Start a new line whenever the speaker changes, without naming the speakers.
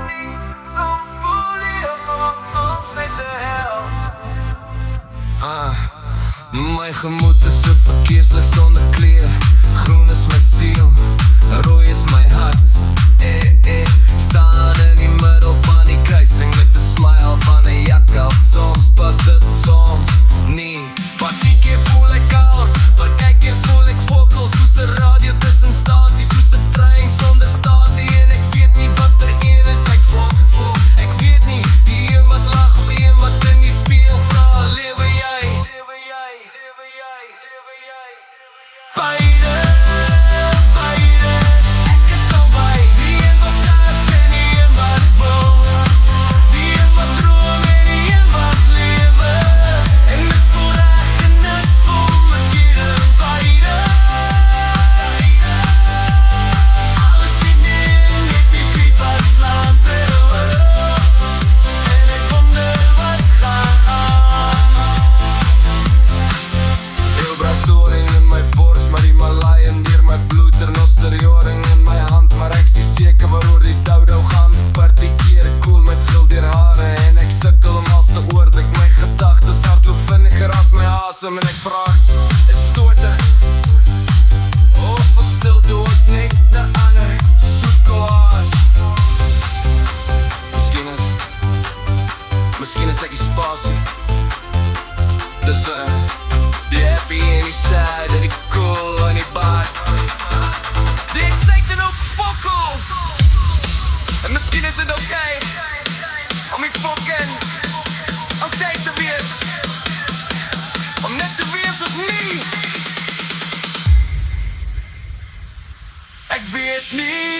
niet. Soms voel je maar soms niet de helft.
Mijn gemoed is een verkeerslicht zonder kleur. Groen is mijn ziel, rooi is mijn hart. Staan in die middel van die kruising met de smile van een jakkal. Soms past het, soms niet. Partie keer voel ik alles, party keer voel ik vocals. Soos een radio tussen stasies, soos een trein zonder stasie. En ik weet niet wat er een is, ek voel, ik weet niet. Die een wat lach of een wat in die speel vraag. Lewe jy? Beide, ek is al by. Die een wat thuis en die een wat bou. Die een wat droom en die een wat lewe. En dit voel recht en dit voel verkeerde. Beide, alles in één, net die beat wat slaan terwijl. En ek wonder wat gaan aan. Heel bratoring in my borst, maar die Malayan deur my bloed. Ternosterjoring in my hand, maar ek sien seker waaroor die doudou gaan. Partikeer koel met gil deur hare. En ek sukkel om als te oordik. My gedagtes hardloop vinniger as my asem. En ek vraag, het stoorte of was stilte ook net na ander soetkoas. Miskien is ek die spasie tussen die happy en die sad, en die cool en die bad. Die excited op fokkel. En miskien is dit okay om die fucking okay te wees. Om net te wees of nie. Ek weet nie.